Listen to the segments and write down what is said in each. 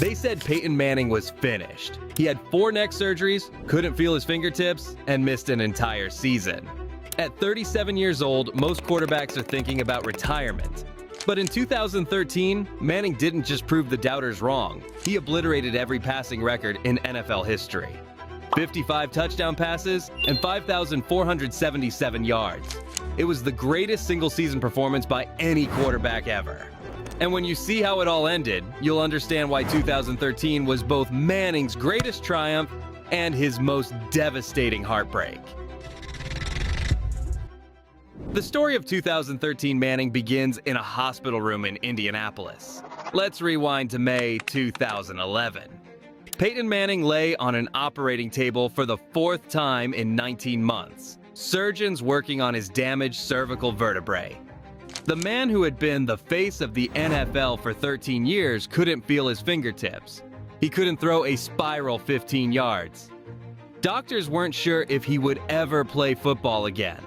They said Peyton Manning was finished. He had 4 neck surgeries, couldn't feel his fingertips, and missed an entire season. At 37 years old, most quarterbacks are thinking about retirement. But in 2013, Manning didn't just prove the doubters wrong. He obliterated every passing record in NFL history. 55 touchdown passes and 5,477 yards. It was the greatest single-season performance by any quarterback ever. And when you see how it all ended, you'll understand why 2013 was both Manning's greatest triumph and his most devastating heartbreak. The story of 2013 Manning begins in a hospital room in Indianapolis. Let's rewind to May 2011. Peyton Manning lay on an operating table for the 4th time in 19 months. Surgeons working on his damaged cervical vertebrae. The man who had been the face of the NFL for 13 years couldn't feel his fingertips. He couldn't throw a spiral 15 yards. Doctors weren't sure if he would ever play football again.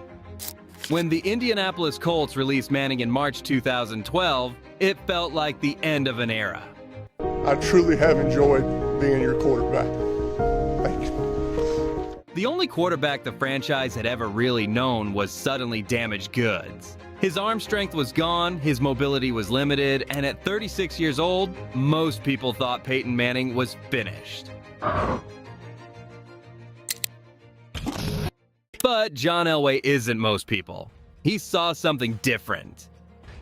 When the Indianapolis Colts released Manning in March 2012, it felt like the end of an era. I truly have enjoyed being your quarterback. Thank you. The only quarterback the franchise had ever really known was suddenly damaged goods. His arm strength was gone, his mobility was limited, and at 36 years old, most people thought Peyton Manning was finished. But John Elway isn't most people. He saw something different.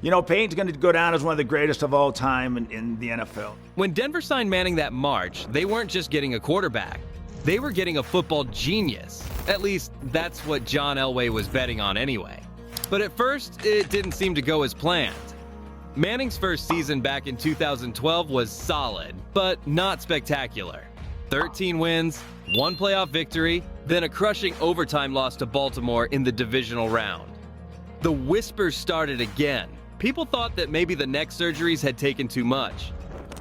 You know, Peyton's going to go down as one of the greatest of all time in the NFL. When Denver signed Manning that March, they weren't just getting a quarterback. They were getting a football genius. At least, that's what John Elway was betting on anyway. But at first, it didn't seem to go as planned. Manning's first season back in 2012 was solid, but not spectacular. 13 wins, 1 playoff victory, then a crushing overtime loss to Baltimore in the divisional round. The whispers started again. People thought that maybe the neck surgeries had taken too much.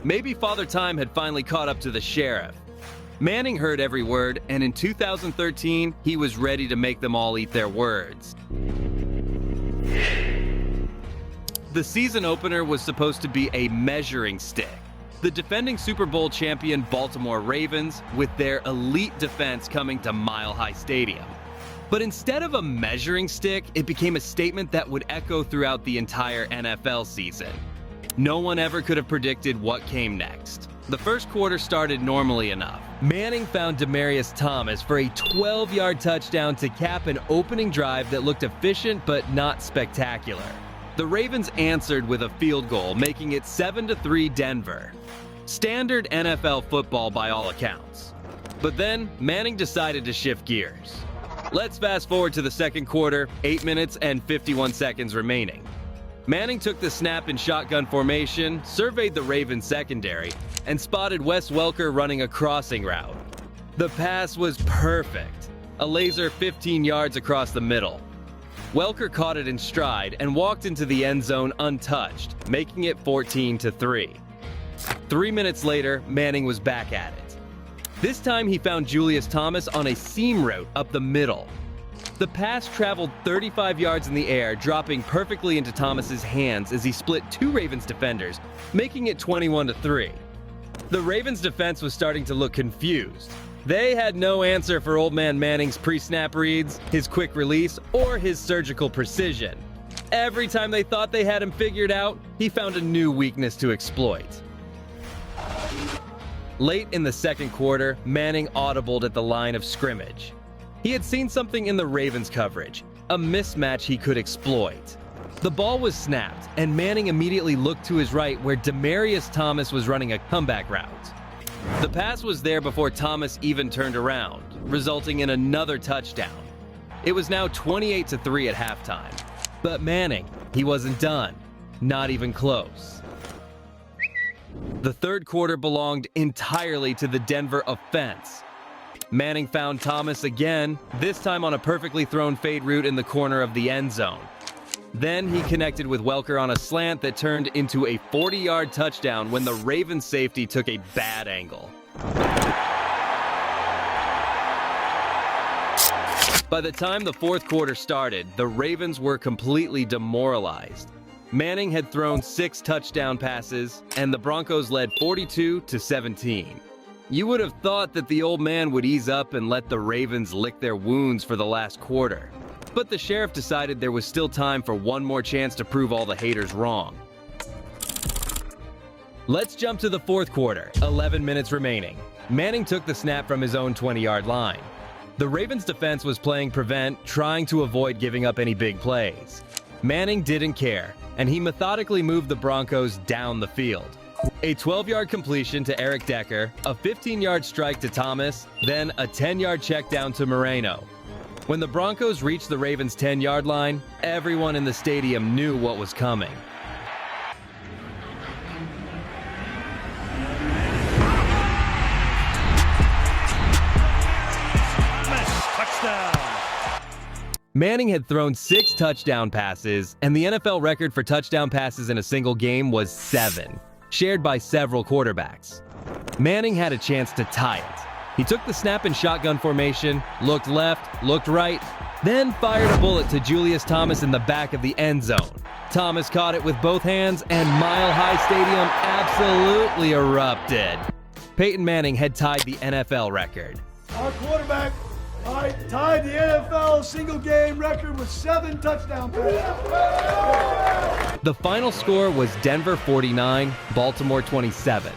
Maybe Father Time had finally caught up to the sheriff. Manning heard every word, and in 2013, he was ready to make them all eat their words. The season opener was supposed to be a measuring stick. The defending Super Bowl champion Baltimore Ravens with their elite defense coming to Mile High Stadium. But instead of a measuring stick, it became a statement that would echo throughout the entire NFL season. No one ever could have predicted what came next. The first quarter started normally enough. Manning found Demaryius Thomas for a 12-yard touchdown to cap an opening drive that looked efficient but not spectacular. The Ravens answered with a field goal, making it 7-3 Denver. Standard NFL football by all accounts. But then, Manning decided to shift gears. Let's fast forward to the second quarter, 8 minutes and 51 seconds remaining. Manning took the snap in shotgun formation, surveyed the Ravens secondary, and spotted Wes Welker running a crossing route. The pass was perfect, a laser 15 yards across the middle. Welker caught it in stride and walked into the end zone untouched, making it 14-3. 3 minutes later, Manning was back at it. This time he found Julius Thomas on a seam route up the middle. The pass traveled 35 yards in the air, dropping perfectly into Thomas's hands as he split 2 Ravens defenders, making it 21-3. The Ravens defense was starting to look confused. They had no answer for old man Manning's pre-snap reads, his quick release, or his surgical precision. Every time they thought they had him figured out, he found a new weakness to exploit. Late in the second quarter, Manning audibled at the line of scrimmage. He had seen something in the Ravens coverage, a mismatch he could exploit. The ball was snapped, and Manning immediately looked to his right where Demaryius Thomas was running a comeback route. The pass was there before Thomas even turned around, resulting in another touchdown. It was now 28-3 at halftime. But Manning, he wasn't done. Not even close. The third quarter belonged entirely to the Denver offense. Manning found Thomas again, this time on a perfectly thrown fade route in the corner of the end zone. Then he connected with Welker on a slant that turned into a 40-yard touchdown when the Ravens safety took a bad angle. By the time the fourth quarter started, the Ravens were completely demoralized. Manning had thrown 6 touchdown passes, and the Broncos led 42-17. You would have thought that the old man would ease up and let the Ravens lick their wounds for the last quarter. But the sheriff decided there was still time for one more chance to prove all the haters wrong. Let's jump to the fourth quarter, 11 minutes remaining. Manning took the snap from his own 20-yard line. The Ravens' defense was playing prevent, trying to avoid giving up any big plays. Manning didn't care, and he methodically moved the Broncos down the field. A 12-yard completion to Eric Decker, a 15-yard strike to Thomas, then a 10-yard check down to Moreno. When the Broncos reached the Ravens' 10-yard line, everyone in the stadium knew what was coming. Manning had thrown 6 touchdown passes, and the NFL record for touchdown passes in a single game was 7, shared by several quarterbacks. Manning had a chance to tie it. He took the snap in shotgun formation, looked left, looked right, then fired a bullet to Julius Thomas in the back of the end zone. Thomas caught it with both hands, and Mile High Stadium absolutely erupted. Peyton Manning had tied the NFL record. Our quarterback tied the NFL single-game record with 7 touchdown passes. The final score was Denver 49, Baltimore 27.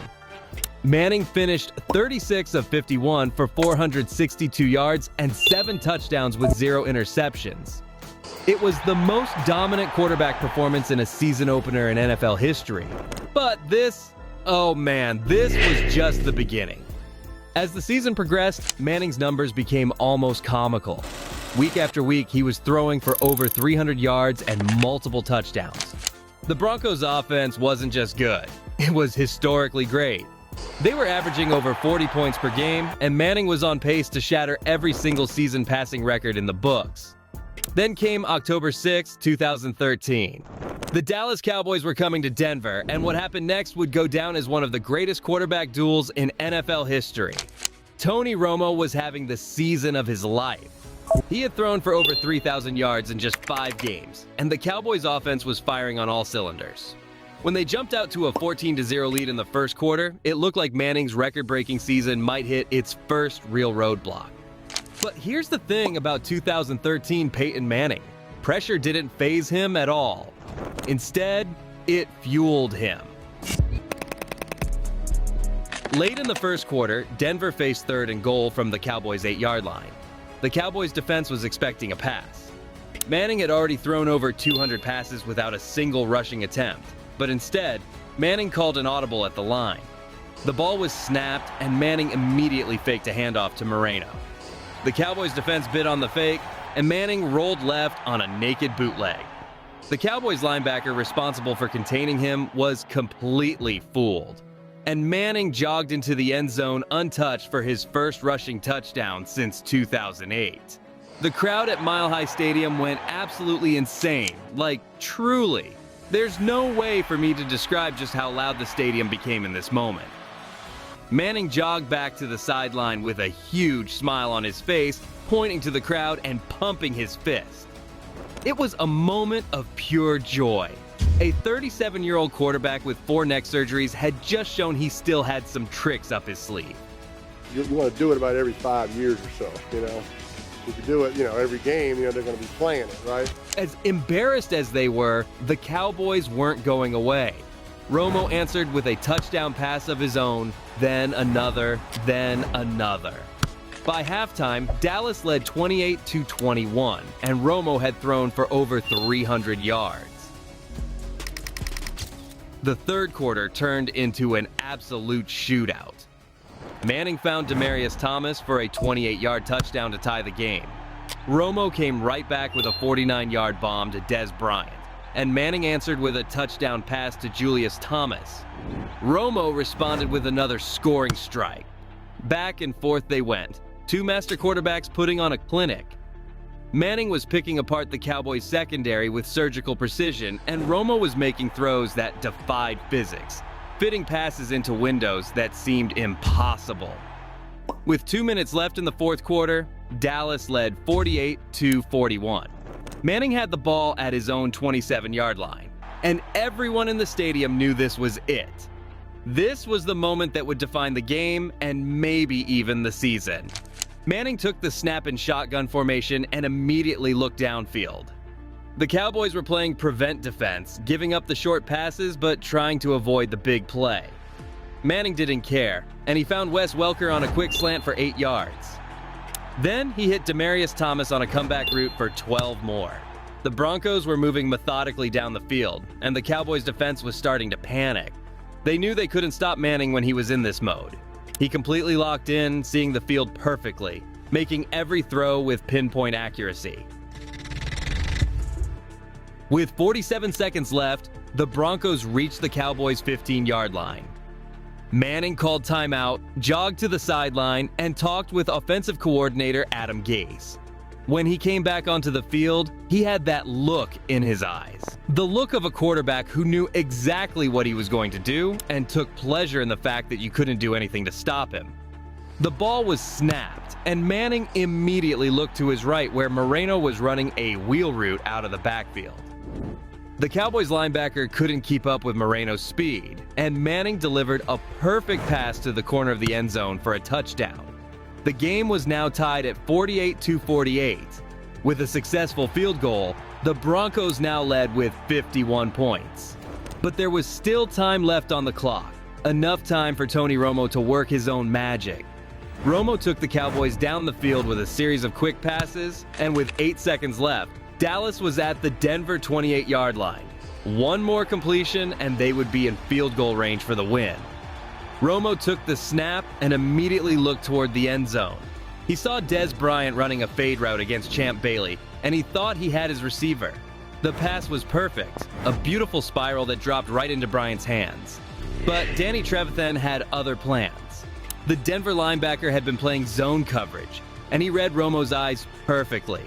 Manning finished 36 of 51 for 462 yards and 7 touchdowns with 0 interceptions. It was the most dominant quarterback performance in a season opener in NFL history. But this was just the beginning. As the season progressed, Manning's numbers became almost comical. Week after week, he was throwing for over 300 yards and multiple touchdowns. The Broncos' offense wasn't just good, it was historically great. They were averaging over 40 points per game, and Manning was on pace to shatter every single season passing record in the books. Then came October 6, 2013. The Dallas Cowboys were coming to Denver, and what happened next would go down as one of the greatest quarterback duels in NFL history. Tony Romo was having the season of his life. He had thrown for over 3,000 yards in just 5 games, and the Cowboys' offense was firing on all cylinders. When they jumped out to a 14-0 lead in the first quarter, it looked like Manning's record-breaking season might hit its first real roadblock. But here's the thing about 2013 Peyton Manning. Pressure didn't faze him at all. Instead, it fueled him. Late in the first quarter, Denver faced 3rd and goal from the Cowboys' 8-yard line. The Cowboys' defense was expecting a pass. Manning had already thrown over 200 passes without a single rushing attempt, but instead, Manning called an audible at the line. The ball was snapped, and Manning immediately faked a handoff to Moreno. The Cowboys' defense bid on the fake, and Manning rolled left on a naked bootleg. The Cowboys linebacker responsible for containing him was completely fooled, and Manning jogged into the end zone untouched for his first rushing touchdown since 2008. The crowd at Mile High Stadium went absolutely insane, like truly. There's no way for me to describe just how loud the stadium became in this moment. Manning jogged back to the sideline with a huge smile on his face, pointing to the crowd and pumping his fist. It was a moment of pure joy. A 37-year-old quarterback with 4 neck surgeries had just shown he still had some tricks up his sleeve. You want to do it about every 5 years or so, you know. If you do it, every game, they're going to be playing it, right? As embarrassed as they were, the Cowboys weren't going away. Romo answered with a touchdown pass of his own, then another, then another. By halftime, Dallas led 28-21, and Romo had thrown for over 300 yards. The third quarter turned into an absolute shootout. Manning found Demaryius Thomas for a 28-yard touchdown to tie the game. Romo came right back with a 49-yard bomb to Dez Bryant, and Manning answered with a touchdown pass to Julius Thomas. Romo responded with another scoring strike. Back and forth they went, 2 master quarterbacks putting on a clinic. Manning was picking apart the Cowboys' secondary with surgical precision, and Romo was making throws that defied physics, fitting passes into windows that seemed impossible. With 2 minutes left in the fourth quarter, Dallas led 48-41. Manning had the ball at his own 27-yard line, and everyone in the stadium knew this was it. This was the moment that would define the game and maybe even the season. Manning took the snap and shotgun formation and immediately looked downfield. The Cowboys were playing prevent defense, giving up the short passes but trying to avoid the big play. Manning didn't care, and he found Wes Welker on a quick slant for 8 yards. Then he hit Demaryius Thomas on a comeback route for 12 more. The Broncos were moving methodically down the field, and the Cowboys' defense was starting to panic. They knew they couldn't stop Manning when he was in this mode. He completely locked in, seeing the field perfectly, making every throw with pinpoint accuracy. With 47 seconds left, the Broncos reached the Cowboys' 15-yard line. Manning called timeout, jogged to the sideline, and talked with offensive coordinator Adam Gase. When he came back onto the field, he had that look in his eyes. The look of a quarterback who knew exactly what he was going to do and took pleasure in the fact that you couldn't do anything to stop him. The ball was snapped, and Manning immediately looked to his right where Moreno was running a wheel route out of the backfield. The Cowboys linebacker couldn't keep up with Moreno's speed, and Manning delivered a perfect pass to the corner of the end zone for a touchdown. The game was now tied at 48-48. With a successful field goal, the Broncos now led with 51 points. But there was still time left on the clock, enough time for Tony Romo to work his own magic. Romo took the Cowboys down the field with a series of quick passes, and with 8 seconds left, Dallas was at the Denver 28-yard line. One more completion and they would be in field goal range for the win. Romo took the snap and immediately looked toward the end zone. He saw Dez Bryant running a fade route against Champ Bailey, and he thought he had his receiver. The pass was perfect, a beautiful spiral that dropped right into Bryant's hands. But Danny Trevathan had other plans. The Denver linebacker had been playing zone coverage, and he read Romo's eyes perfectly.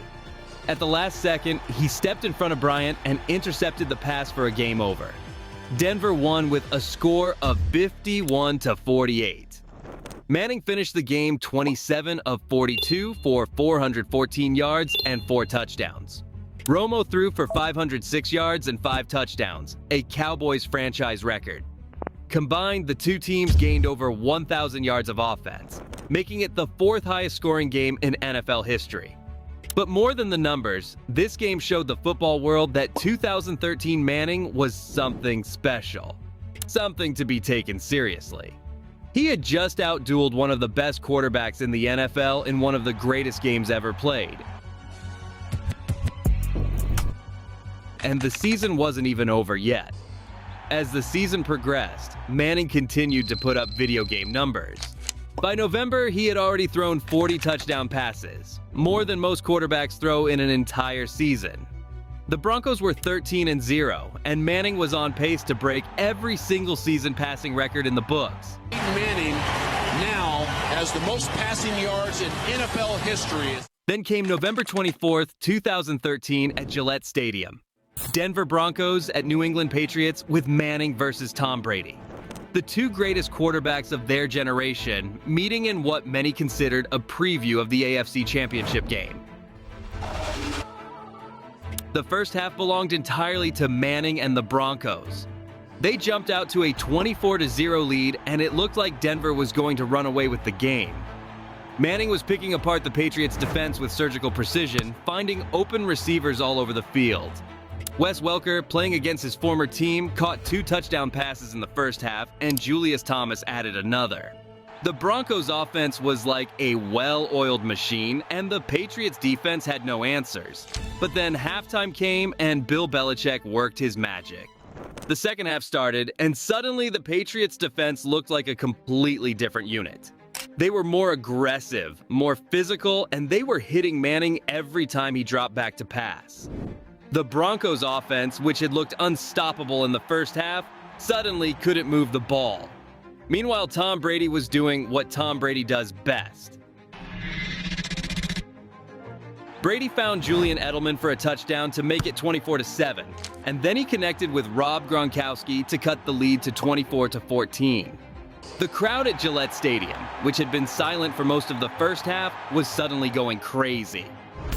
At the last second, he stepped in front of Bryant and intercepted the pass for a game over. Denver won with a score of 51-48. Manning finished the game 27 of 42 for 414 yards and 4 touchdowns. Romo threw for 506 yards and 5 touchdowns, a Cowboys franchise record. Combined, the two teams gained over 1,000 yards of offense, making it the 4th highest scoring game in NFL history. But more than the numbers, this game showed the football world that 2013 Manning was something special. Something to be taken seriously. He had just outdueled one of the best quarterbacks in the NFL in one of the greatest games ever played. And the season wasn't even over yet. As the season progressed, Manning continued to put up video game numbers. By November, he had already thrown 40 touchdown passes, more than most quarterbacks throw in an entire season. The Broncos were 13-0, and Manning was on pace to break every single season passing record in the books. Peyton Manning now has the most passing yards in NFL history. Then came November 24th, 2013 at Gillette Stadium. Denver Broncos at New England Patriots with Manning versus Tom Brady. The two greatest quarterbacks of their generation meeting in what many considered a preview of the AFC Championship game. The first half belonged entirely to Manning and the Broncos. They jumped out to a 24-0 lead, and it looked like Denver was going to run away with the game. Manning was picking apart the Patriots' defense with surgical precision, finding open receivers all over the field. Wes Welker, playing against his former team, caught 2 touchdown passes in the first half, and Julius Thomas added another. The Broncos' offense was like a well-oiled machine, and the Patriots' defense had no answers. But then halftime came, and Bill Belichick worked his magic. The second half started, and suddenly the Patriots' defense looked like a completely different unit. They were more aggressive, more physical, and they were hitting Manning every time he dropped back to pass. The Broncos' offense, which had looked unstoppable in the first half, suddenly couldn't move the ball. Meanwhile, Tom Brady was doing what Tom Brady does best. Brady found Julian Edelman for a touchdown to make it 24-7, and then he connected with Rob Gronkowski to cut the lead to 24-14. The crowd at Gillette Stadium, which had been silent for most of the first half, was suddenly going crazy.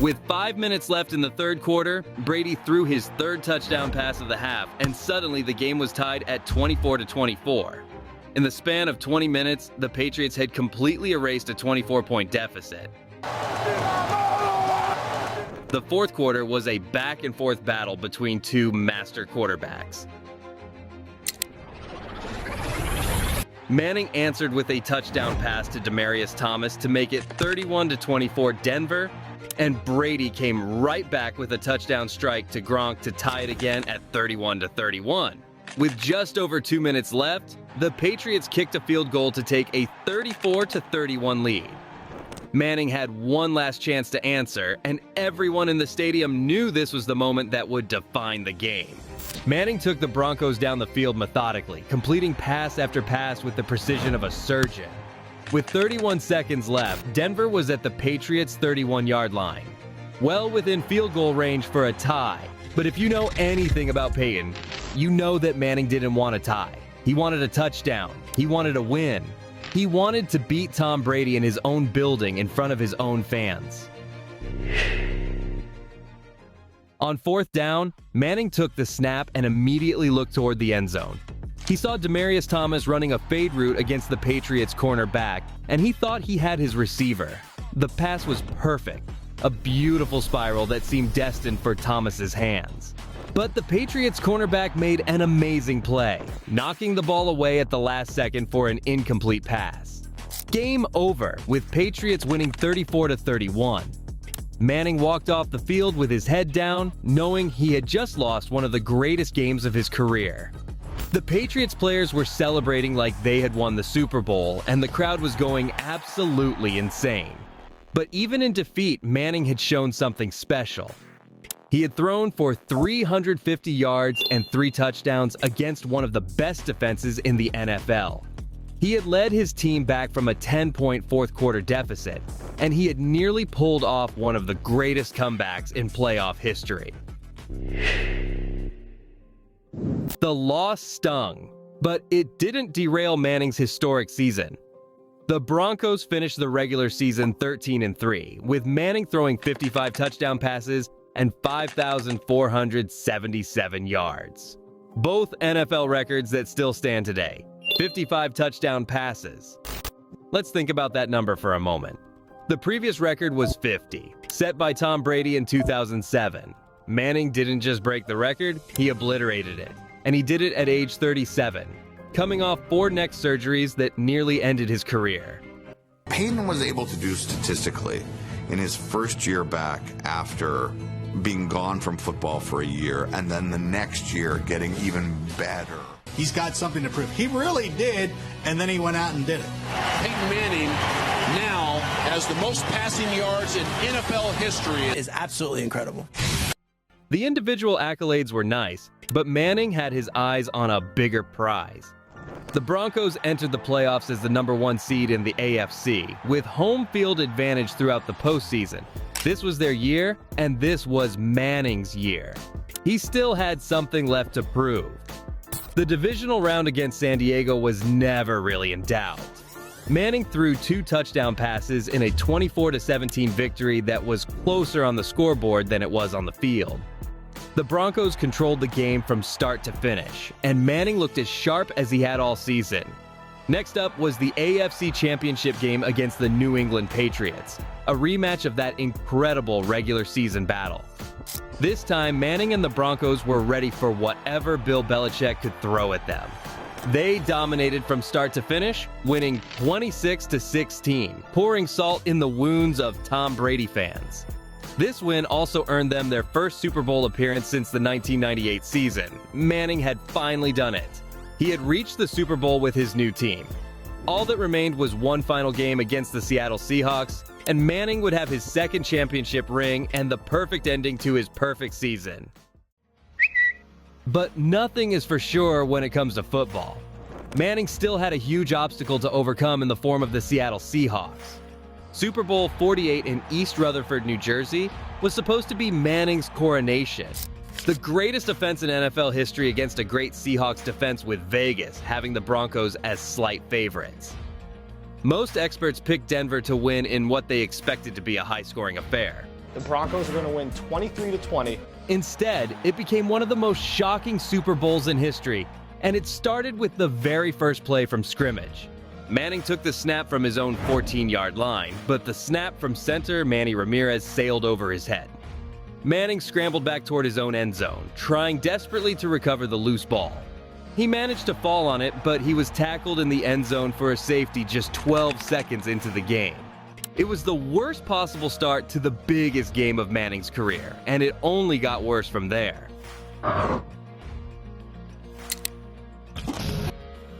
With 5 minutes left in the third quarter, Brady threw his third touchdown pass of the half, and suddenly the game was tied at 24-24. In the span of 20 minutes, the Patriots had completely erased a 24-point deficit. The fourth quarter was a back-and-forth battle between two master quarterbacks. Manning answered with a touchdown pass to Demaryius Thomas to make it 31-24 Denver, and Brady came right back with a touchdown strike to Gronk to tie it again at 31-31. With just over 2 minutes left, the Patriots kicked a field goal to take a 34-31 lead. Manning had one last chance to answer, and everyone in the stadium knew this was the moment that would define the game. Manning took the Broncos down the field methodically, completing pass after pass with the precision of a surgeon. With 31 seconds left, Denver was at the Patriots' 31-yard line, well within field goal range for a tie. But if you know anything about Peyton, you know that Manning didn't want a tie. He wanted a touchdown. He wanted a win. He wanted to beat Tom Brady in his own building in front of his own fans. On fourth down, Manning took the snap and immediately looked toward the end zone. He saw Demaryius Thomas running a fade route against the Patriots' cornerback, and he thought he had his receiver. The pass was perfect, a beautiful spiral that seemed destined for Thomas's hands. But the Patriots cornerback made an amazing play, knocking the ball away at the last second for an incomplete pass. Game over, with Patriots winning 34-31. Manning walked off the field with his head down, knowing he had just lost one of the greatest games of his career. The Patriots players were celebrating like they had won the Super Bowl, and the crowd was going absolutely insane. But even in defeat, Manning had shown something special. He had thrown for 350 yards and 3 touchdowns against one of the best defenses in the NFL. He had led his team back from a 10-point fourth-quarter deficit, and he had nearly pulled off one of the greatest comebacks in playoff history. The loss stung, but it didn't derail Manning's historic season. The Broncos finished the regular season 13-3, with Manning throwing 55 touchdown passes and 5,477 yards. Both NFL records that still stand today. 55 touchdown passes. Let's think about that number for a moment. The previous record was 50, set by Tom Brady in 2007. Manning didn't just break the record, he obliterated it. And he did it at age 37, coming off 4 neck surgeries that nearly ended his career. Peyton was able to do statistically in his first year back after being gone from football for a year, and then the next year getting even better. He's got something to prove. He really did, and then he went out and did it. Peyton Manning now has the most passing yards in NFL history. Is absolutely incredible. The individual accolades were nice, but Manning had his eyes on a bigger prize. The Broncos entered the playoffs as the #1 seed in the AFC, with home field advantage throughout the postseason. This was their year, and this was Manning's year. He still had something left to prove. The divisional round against San Diego was never really in doubt. Manning threw 2 touchdown passes in a 24-17 victory that was closer on the scoreboard than it was on the field. The Broncos controlled the game from start to finish, and Manning looked as sharp as he had all season. Next up was the AFC Championship game against the New England Patriots, a rematch of that incredible regular season battle. This time, Manning and the Broncos were ready for whatever Bill Belichick could throw at them. They dominated from start to finish, winning 26-16, pouring salt in the wounds of Tom Brady fans. This win also earned them their first Super Bowl appearance since the 1998 season. Manning had finally done it. He had reached the Super Bowl with his new team. All that remained was one final game against the Seattle Seahawks, and Manning would have his second championship ring and the perfect ending to his perfect season. But nothing is for sure when it comes to football. Manning still had a huge obstacle to overcome in the form of the Seattle Seahawks. Super Bowl 48 in East Rutherford, New Jersey, was supposed to be Manning's coronation. The greatest offense in NFL history against a great Seahawks defense, with Vegas having the Broncos as slight favorites. Most experts picked Denver to win in what they expected to be a high-scoring affair. the Broncos are going to win 23-20. Instead, it became one of the most shocking Super Bowls in history, and it started with the very first play from scrimmage. Manning took the snap from his own 14-yard line, but the snap from center Manny Ramirez sailed over his head. Manning scrambled back toward his own end zone, trying desperately to recover the loose ball. He managed to fall on it, but he was tackled in the end zone for a safety just 12 seconds into the game. It was the worst possible start to the biggest game of Manning's career, and it only got worse from there.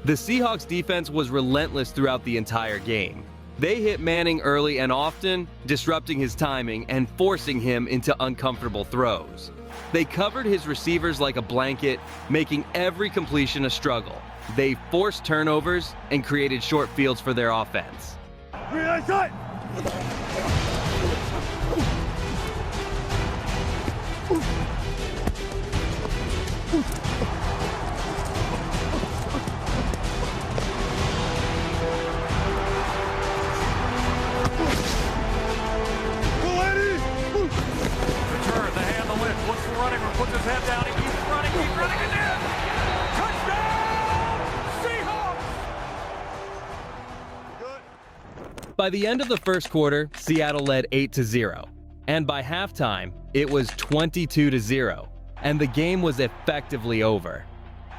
The Seahawks defense was relentless throughout the entire game. They hit Manning early and often, disrupting his timing and forcing him into uncomfortable throws. They covered his receivers like a blanket, making every completion a struggle. They forced turnovers and created short fields for their offense. Puts his head down, he keeps running, and then touchdown! Seahawks! By the end of the first quarter, Seattle led 8-0, and by halftime, it was 22-0, and the game was effectively over.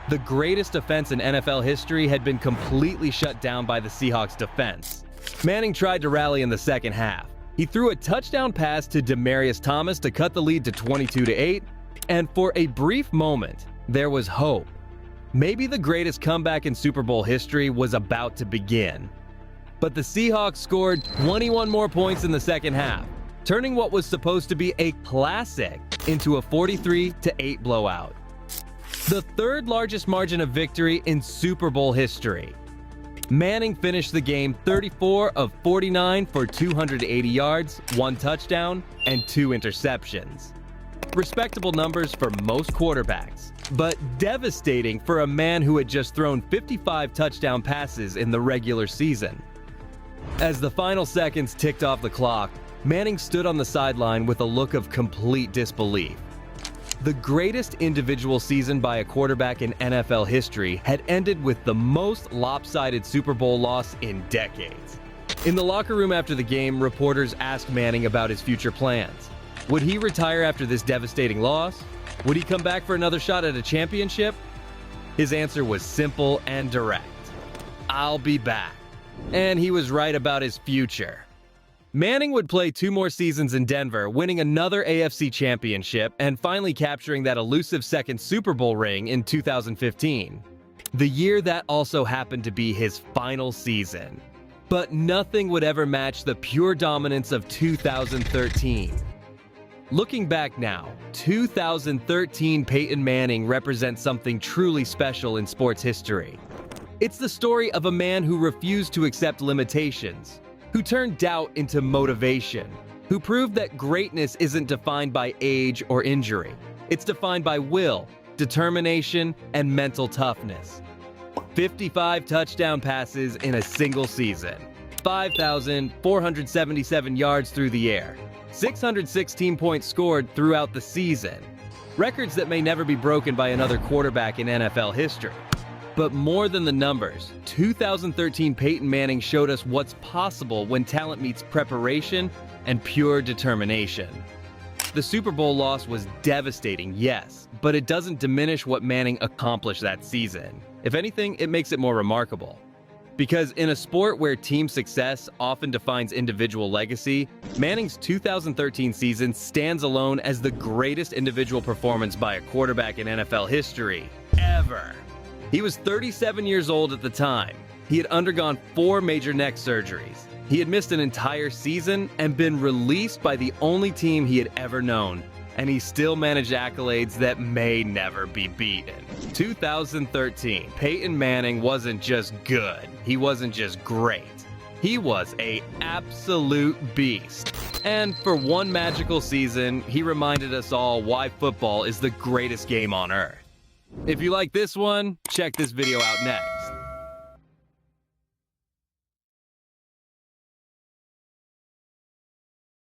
The greatest offense in NFL history had been completely shut down by the Seahawks defense. Manning tried to rally in the second half. He threw a touchdown pass to Demaryius Thomas to cut the lead to 22-8, and for a brief moment, there was hope. Maybe the greatest comeback in Super Bowl history was about to begin. But the Seahawks scored 21 more points in the second half, turning what was supposed to be a classic into a 43-8 blowout. The third largest margin of victory in Super Bowl history. Manning finished the game 34 of 49 for 280 yards, 1 touchdown, and 2 interceptions. Respectable numbers for most quarterbacks, but devastating for a man who had just thrown 55 touchdown passes in the regular season. As the final seconds ticked off the clock, Manning stood on the sideline with a look of complete disbelief. The greatest individual season by a quarterback in NFL history had ended with the most lopsided Super Bowl loss in decades. In the locker room after the game, reporters asked Manning about his future plans. Would he retire after this devastating loss? Would he come back for another shot at a championship? His answer was simple and direct. I'll be back. And he was right about his future. Manning would play 2 more seasons in Denver, winning another AFC championship and finally capturing that elusive second Super Bowl ring in 2015. The year that also happened to be his final season. But nothing would ever match the pure dominance of 2013. Looking back now, 2013 Peyton Manning represents something truly special in sports history. It's the story of a man who refused to accept limitations, who turned doubt into motivation, who proved that greatness isn't defined by age or injury. It's defined by will, determination, and mental toughness. 55 touchdown passes in a single season, 5,477 yards through the air, 616 points scored throughout the season. Records that may never be broken by another quarterback in NFL history. But more than the numbers, 2013 Peyton Manning showed us what's possible when talent meets preparation and pure determination. The Super Bowl loss was devastating, yes, but it doesn't diminish what Manning accomplished that season. If anything, it makes it more remarkable. Because in a sport where team success often defines individual legacy, Manning's 2013 season stands alone as the greatest individual performance by a quarterback in NFL history, ever. He was 37 years old at the time. He had undergone 4 major neck surgeries. He had missed an entire season and been released by the only team he had ever known. And he still managed accolades that may never be beaten. 2013, Peyton Manning wasn't just good. He wasn't just great. He was an absolute beast. And for one magical season, he reminded us all why football is the greatest game on earth. If you like this one, check this video out next.